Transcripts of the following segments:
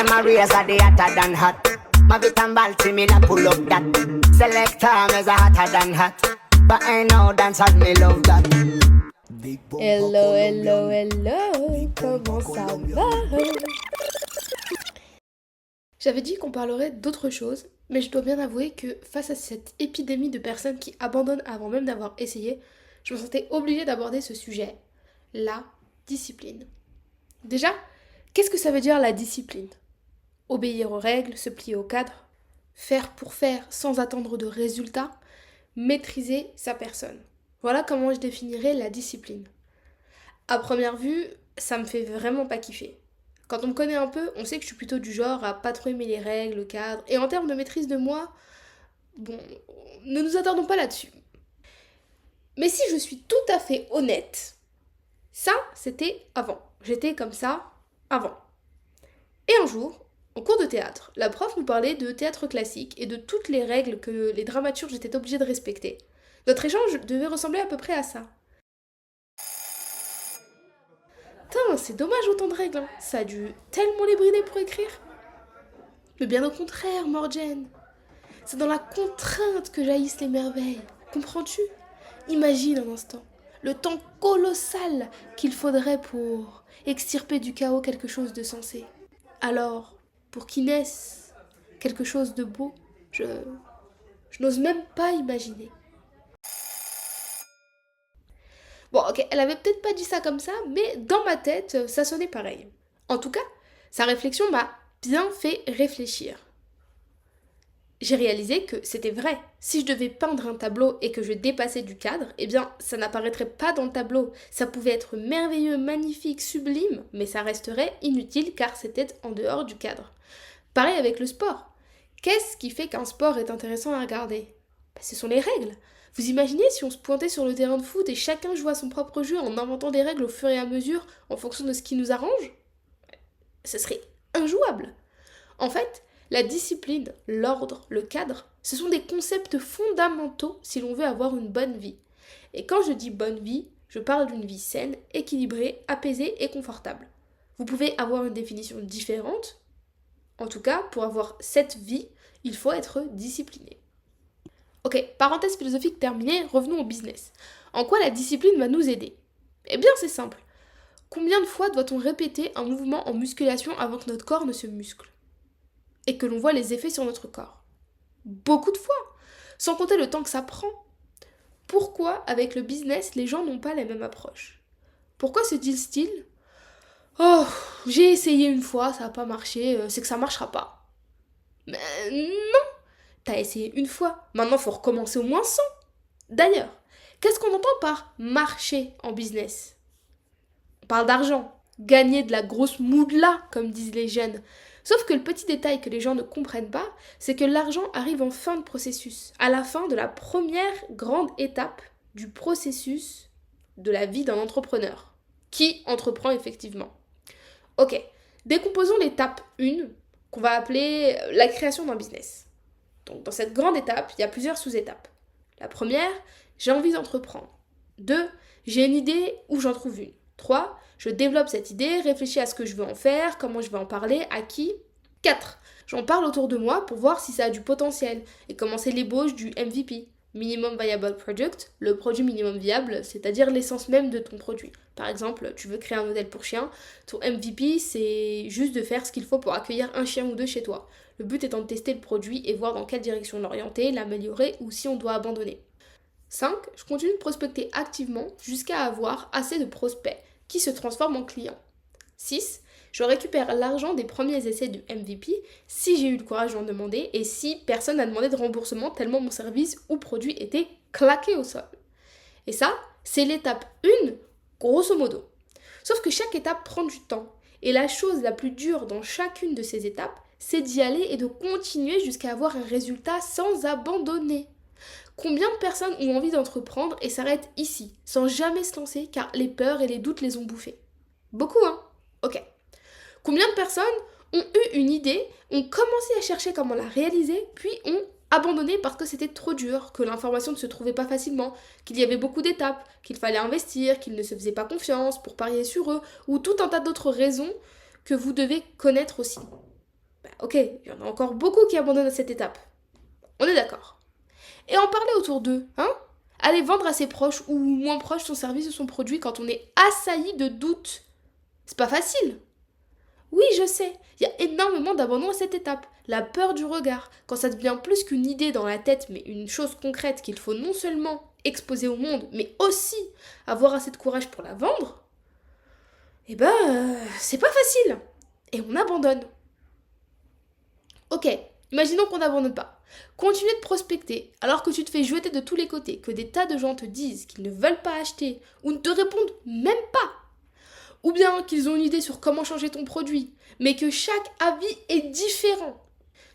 them a razor, they hotter than hot. Mavit and Balti, me la pull up that. Selector, me's a hotter than hot. But I know dance hard, me love that. Hello, hello, hello, comment ça va? J'avais dit qu'on parlerait d'autre chose, mais je dois bien avouer que face à cette épidémie de personnes qui abandonnent avant même d'avoir essayé, je me sentais obligée d'aborder ce sujet, la discipline. Déjà, qu'est-ce que ça veut dire la discipline? Obéir aux règles, se plier au cadre, faire pour faire sans attendre de résultats, maîtriser sa personne. Voilà comment je définirais la discipline. À première vue, ça me fait vraiment pas kiffer. Quand on me connaît un peu, on sait que je suis plutôt du genre à pas trop aimer les règles, le cadre, et en termes de maîtrise de moi, bon, ne nous attardons pas là-dessus. Mais si je suis tout à fait honnête, ça, c'était avant. J'étais comme ça avant. Et un jour, en cours de théâtre, la prof nous parlait de théâtre classique et de toutes les règles que les dramaturges étaient obligés de respecter. Notre échange devait ressembler à peu près à ça. Putain, c'est dommage autant de règles, hein. Ça a dû tellement les brider pour écrire. Mais bien au contraire, Morgane. C'est dans la contrainte que jaillissent les merveilles. Comprends-tu? Imagine un instant le temps colossal qu'il faudrait pour extirper du chaos quelque chose de sensé. Alors, pour qu'il naisse quelque chose de beau, je n'ose même pas imaginer. Bon, ok, elle avait peut-être pas dit ça comme ça, mais dans ma tête, ça sonnait pareil. En tout cas, sa réflexion m'a bien fait réfléchir. J'ai réalisé que c'était vrai. Si je devais peindre un tableau et que je dépassais du cadre, eh bien, ça n'apparaîtrait pas dans le tableau. Ça pouvait être merveilleux, magnifique, sublime, mais ça resterait inutile car c'était en dehors du cadre. Pareil avec le sport. Qu'est-ce qui fait qu'un sport est intéressant à regarder? Ce sont les règles. Vous imaginez si on se pointait sur le terrain de foot et chacun jouait à son propre jeu en inventant des règles au fur et à mesure en fonction de ce qui nous arrange? Ce serait injouable. En fait, la discipline, l'ordre, le cadre, ce sont des concepts fondamentaux si l'on veut avoir une bonne vie. Et quand je dis bonne vie, je parle d'une vie saine, équilibrée, apaisée et confortable. Vous pouvez avoir une définition différente. En tout cas, pour avoir cette vie, il faut être discipliné. Ok, parenthèse philosophique terminée, revenons au business. En quoi la discipline va nous aider? Eh bien, c'est simple. Combien de fois doit-on répéter un mouvement en musculation avant que notre corps ne se muscle? Et que l'on voit les effets sur notre corps? Beaucoup de fois, sans compter le temps que ça prend. Pourquoi, avec le business, les gens n'ont pas la même approche? Pourquoi se disent-ils Oh, j'ai essayé une fois, ça n'a pas marché, c'est que ça marchera pas. Mais non, t'as essayé une fois, maintenant faut recommencer au moins 100. D'ailleurs, qu'est-ce qu'on entend par marcher en business? On parle d'argent, gagner de la grosse moudla, comme disent les jeunes. Sauf que le petit détail que les gens ne comprennent pas, c'est que l'argent arrive en fin de processus, à la fin de la première grande étape du processus de la vie d'un entrepreneur, qui entreprend effectivement. Ok, décomposons l'étape 1, qu'on va appeler la création d'un business. Donc dans cette grande étape, il y a plusieurs sous-étapes. La première, j'ai envie d'entreprendre. 2, j'ai une idée ou j'en trouve une. 3, je développe cette idée, réfléchis à ce que je veux en faire, comment je vais en parler, à qui. 4, j'en parle autour de moi pour voir si ça a du potentiel et commencer l'ébauche du MVP. Minimum Viable Product, le produit minimum viable, c'est-à-dire l'essence même de ton produit. Par exemple, tu veux créer un modèle pour chien, ton MVP, c'est juste de faire ce qu'il faut pour accueillir un chien ou deux chez toi. Le but étant de tester le produit et voir dans quelle direction l'orienter, l'améliorer ou si on doit abandonner. 5. Je continue de prospecter activement jusqu'à avoir assez de prospects qui se transforment en clients. 6. Je récupère l'argent des premiers essais de MVP si j'ai eu le courage d'en demander et si personne n'a demandé de remboursement tellement mon service ou produit était claqué au sol. Et ça, c'est l'étape 1, grosso modo. Sauf que chaque étape prend du temps. Et la chose la plus dure dans chacune de ces étapes, c'est d'y aller et de continuer jusqu'à avoir un résultat sans abandonner. Combien de personnes ont envie d'entreprendre et s'arrêtent ici, sans jamais se lancer car les peurs et les doutes les ont bouffés? Beaucoup, hein? Ok. Combien de personnes ont eu une idée, ont commencé à chercher comment la réaliser, puis ont abandonné parce que c'était trop dur, que l'information ne se trouvait pas facilement, qu'il y avait beaucoup d'étapes, qu'il fallait investir, qu'ils ne se faisaient pas confiance pour parier sur eux, ou tout un tas d'autres raisons que vous devez connaître aussi. ok, il y en a encore beaucoup qui abandonnent à cette étape. On est d'accord. Et en parler autour d'eux, hein? Aller vendre à ses proches ou moins proches son service ou son produit quand on est assailli de doutes. C'est pas facile. Oui, je sais, il y a énormément d'abandon à cette étape. La peur du regard, quand ça devient plus qu'une idée dans la tête, mais une chose concrète qu'il faut non seulement exposer au monde, mais aussi avoir assez de courage pour la vendre, c'est pas facile. Et on abandonne. Ok, imaginons qu'on n'abandonne pas. Continue de prospecter alors que tu te fais jeter de tous les côtés, que des tas de gens te disent qu'ils ne veulent pas acheter ou ne te répondent même pas. Ou bien qu'ils ont une idée sur comment changer ton produit, mais que chaque avis est différent.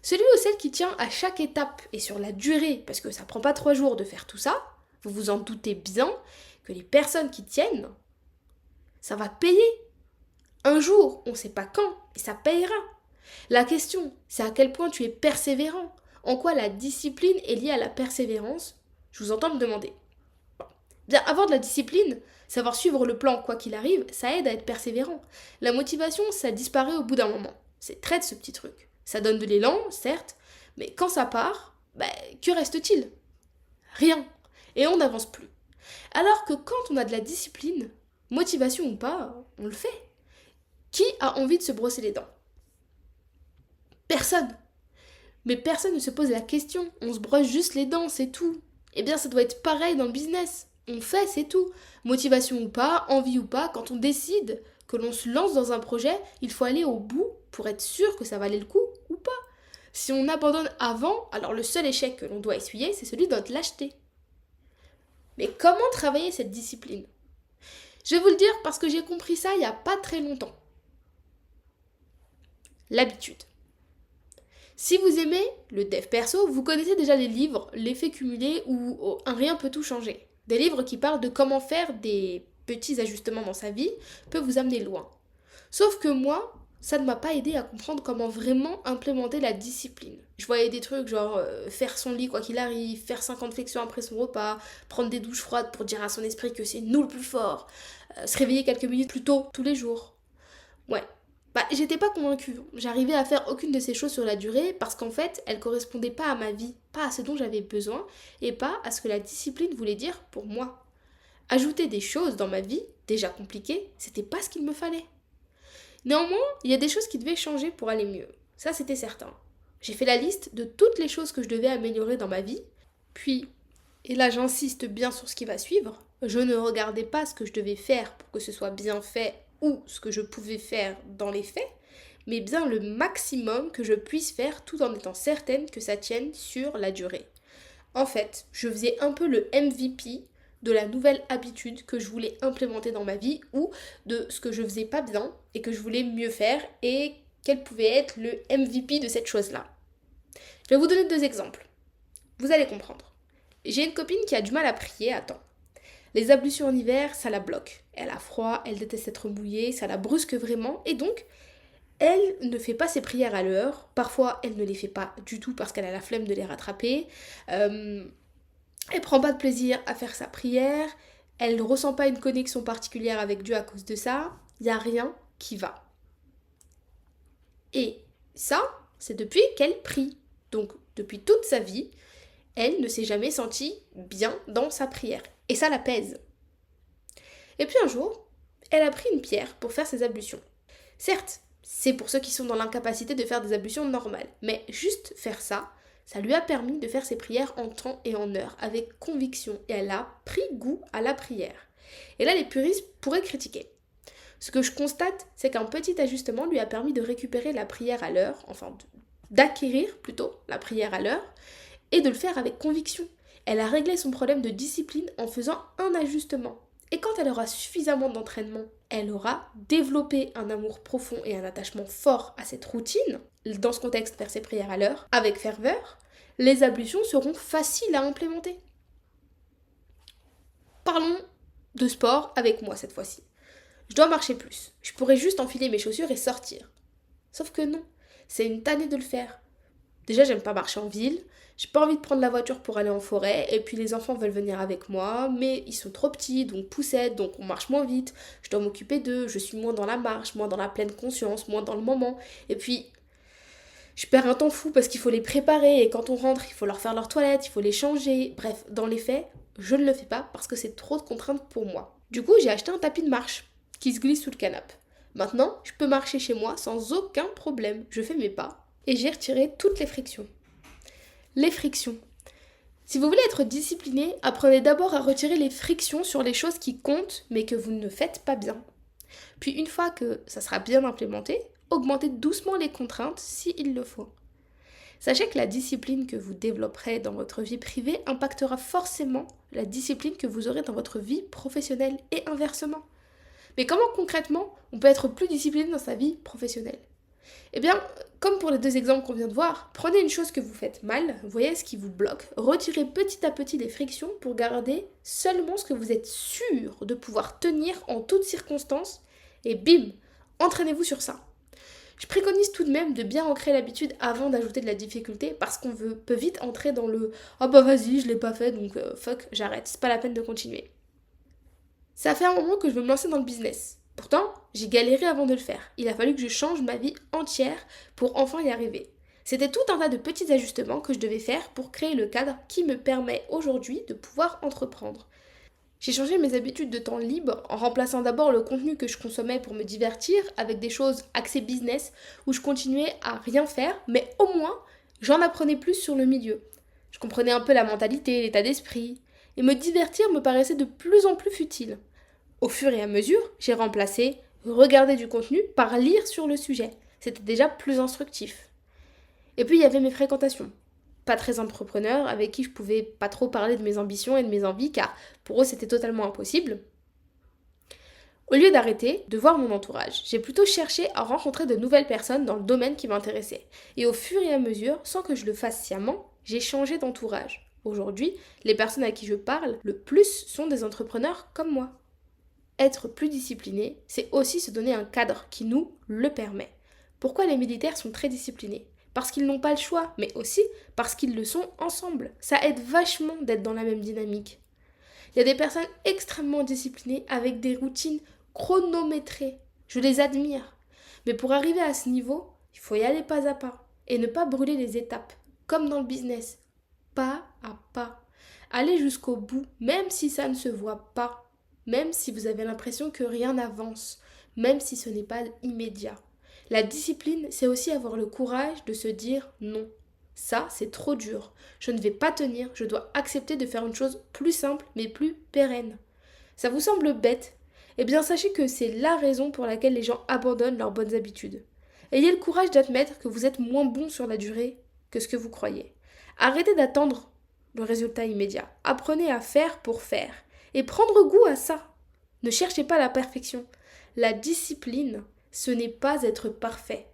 Celui ou celle qui tient à chaque étape et sur la durée, parce que ça prend pas 3 jours de faire tout ça, vous vous en doutez bien que les personnes qui tiennent, ça va payer. Un jour, on ne sait pas quand, et ça payera. La question, c'est à quel point tu es persévérant. En quoi la discipline est liée à la persévérance? Je vous entends me demander. Bien, avoir de la discipline, savoir suivre le plan quoi qu'il arrive, ça aide à être persévérant. La motivation, ça disparaît au bout d'un moment. C'est traite ce petit truc. Ça donne de l'élan, certes, mais quand ça part, que reste-t-il? Rien. Et on n'avance plus. Alors que quand on a de la discipline, motivation ou pas, on le fait. Qui a envie de se brosser les dents? Personne. Mais personne ne se pose la question. On se brosse juste les dents, c'est tout. Eh bien, ça doit être pareil dans le business. On fait, c'est tout. Motivation ou pas, envie ou pas, quand on décide que l'on se lance dans un projet, il faut aller au bout pour être sûr que ça valait le coup ou pas. Si on abandonne avant, alors le seul échec que l'on doit essuyer, c'est celui de notre lâcheté. Mais comment travailler cette discipline? Je vais vous le dire parce que j'ai compris ça il n'y a pas très longtemps. L'habitude. Si vous aimez le dev perso, vous connaissez déjà les livres L'effet cumulé ou Un rien peut tout changer. Des livres qui parlent de comment faire des petits ajustements dans sa vie peut vous amener loin. Sauf que moi, ça ne m'a pas aidé à comprendre comment vraiment implémenter la discipline. Je voyais des trucs genre faire son lit quoi qu'il arrive, faire 50 flexions après son repas, prendre des douches froides pour dire à son esprit que c'est nous le plus fort, se réveiller quelques minutes plus tôt tous les jours. Ouais. J'étais pas convaincue. J'arrivais à faire aucune de ces choses sur la durée parce qu'en fait, elles correspondaient pas à ma vie, pas à ce dont j'avais besoin et pas à ce que la discipline voulait dire pour moi. Ajouter des choses dans ma vie, déjà compliquées, c'était pas ce qu'il me fallait. Néanmoins, il y a des choses qui devaient changer pour aller mieux. Ça, c'était certain. J'ai fait la liste de toutes les choses que je devais améliorer dans ma vie. Puis, et là j'insiste bien sur ce qui va suivre, je ne regardais pas ce que je devais faire pour que ce soit bien fait ou ce que je pouvais faire dans les faits, mais bien le maximum que je puisse faire tout en étant certaine que ça tienne sur la durée. En fait, je faisais un peu le MVP de la nouvelle habitude que je voulais implémenter dans ma vie ou de ce que je faisais pas bien et que je voulais mieux faire et quel pouvait être le MVP de cette chose-là. Je vais vous donner 2 exemples. Vous allez comprendre. J'ai une copine qui a du mal à prier à temps. Les ablutions en hiver, ça la bloque. Elle a froid, elle déteste être mouillée, ça la brusque vraiment et donc elle ne fait pas ses prières à l'heure. Parfois, elle ne les fait pas du tout parce qu'elle a la flemme de les rattraper. Elle prend pas de plaisir à faire sa prière. Elle ne ressent pas une connexion particulière avec Dieu à cause de ça. Il n'y a rien qui va. Et ça, c'est depuis qu'elle prie. Donc, depuis toute sa vie, elle ne s'est jamais sentie bien dans sa prière. Et ça la pèse. Et puis un jour, elle a pris une pierre pour faire ses ablutions. Certes, c'est pour ceux qui sont dans l'incapacité de faire des ablutions normales. Mais juste faire ça, ça lui a permis de faire ses prières en temps et en heure, avec conviction. Et elle a pris goût à la prière. Et là, les puristes pourraient critiquer. Ce que je constate, c'est qu'un petit ajustement lui a permis de récupérer la prière à l'heure, enfin d'acquérir plutôt la prière à l'heure, et de le faire avec conviction. Elle a réglé son problème de discipline en faisant un ajustement. Et quand elle aura suffisamment d'entraînement, elle aura développé un amour profond et un attachement fort à cette routine, dans ce contexte faire ses prières à l'heure, avec ferveur, les ablutions seront faciles à implémenter. Parlons de sport avec moi cette fois-ci. Je dois marcher plus. Je pourrais juste enfiler mes chaussures et sortir. Sauf que non, c'est une tannée de le faire. Déjà, j'aime pas marcher en ville, j'ai pas envie de prendre la voiture pour aller en forêt, et puis les enfants veulent venir avec moi, mais ils sont trop petits, donc poussettes, donc on marche moins vite, je dois m'occuper d'eux, je suis moins dans la marche, moins dans la pleine conscience, moins dans le moment, et puis Je perds un temps fou parce qu'il faut les préparer et quand on rentre, il faut leur faire leur toilette, il faut les changer. Bref, dans les faits, je ne le fais pas parce que c'est trop de contraintes pour moi. Du coup, j'ai acheté un tapis de marche qui se glisse sous le canapé. Maintenant, je peux marcher chez moi sans aucun problème. Je fais mes pas et j'ai retiré toutes les frictions. Les frictions. Si vous voulez être discipliné, apprenez d'abord à retirer les frictions sur les choses qui comptent mais que vous ne faites pas bien. Puis une fois que ça sera bien implémenté, augmentez doucement les contraintes s'il le faut. Sachez que la discipline que vous développerez dans votre vie privée impactera forcément la discipline que vous aurez dans votre vie professionnelle et inversement. Mais comment concrètement on peut être plus discipliné dans sa vie professionnelle ? Eh bien, comme pour les deux exemples qu'on vient de voir, prenez une chose que vous faites mal, voyez ce qui vous bloque, retirez petit à petit les frictions pour garder seulement ce que vous êtes sûr de pouvoir tenir en toutes circonstances et bim, entraînez-vous sur ça. Je préconise tout de même de bien ancrer l'habitude avant d'ajouter de la difficulté parce qu'on peut vite entrer dans le « Ah bah vas-y, je l'ai pas fait donc fuck, j'arrête, c'est pas la peine de continuer ». Ça fait un moment que je veux me lancer dans le business. Pourtant, j'ai galéré avant de le faire. Il a fallu que je change ma vie entière pour enfin y arriver. C'était tout un tas de petits ajustements que je devais faire pour créer le cadre qui me permet aujourd'hui de pouvoir entreprendre. J'ai changé mes habitudes de temps libre en remplaçant d'abord le contenu que je consommais pour me divertir avec des choses axées business où je continuais à rien faire, mais au moins j'en apprenais plus sur le milieu. Je comprenais un peu la mentalité, l'état d'esprit, et me divertir me paraissait de plus en plus futile. Au fur et à mesure, j'ai remplacé regarder du contenu par lire sur le sujet. C'était déjà plus instructif. Et puis il y avait mes fréquentations. Pas très entrepreneurs, avec qui je pouvais pas trop parler de mes ambitions et de mes envies, car pour eux c'était totalement impossible. Au lieu d'arrêter de voir mon entourage, j'ai plutôt cherché à rencontrer de nouvelles personnes dans le domaine qui m'intéressait. Et au fur et à mesure, sans que je le fasse sciemment, j'ai changé d'entourage. Aujourd'hui, les personnes à qui je parle le plus sont des entrepreneurs comme moi. Être plus discipliné, c'est aussi se donner un cadre qui nous le permet. Pourquoi les militaires sont très disciplinés ? Parce qu'ils n'ont pas le choix, mais aussi parce qu'ils le sont ensemble. Ça aide vachement d'être dans la même dynamique. Il y a des personnes extrêmement disciplinées avec des routines chronométrées. Je les admire. Mais pour arriver à ce niveau, il faut y aller pas à pas et ne pas brûler les étapes, comme dans le business. Pas à pas. Allez jusqu'au bout, même si ça ne se voit pas. Même si vous avez l'impression que rien n'avance, même si ce n'est pas immédiat. La discipline, c'est aussi avoir le courage de se dire non. Ça, c'est trop dur. Je ne vais pas tenir, je dois accepter de faire une chose plus simple mais plus pérenne. Ça vous semble bête ? Eh bien, sachez que c'est la raison pour laquelle les gens abandonnent leurs bonnes habitudes. Ayez le courage d'admettre que vous êtes moins bon sur la durée que ce que vous croyez. Arrêtez d'attendre le résultat immédiat. Apprenez à faire pour faire. Et prendre goût à ça. Ne cherchez pas la perfection. La discipline, ce n'est pas être parfait.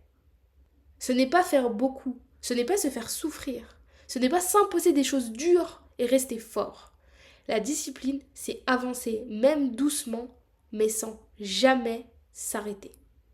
Ce n'est pas faire beaucoup. Ce n'est pas se faire souffrir. Ce n'est pas s'imposer des choses dures et rester fort. La discipline, c'est avancer, même doucement, mais sans jamais s'arrêter.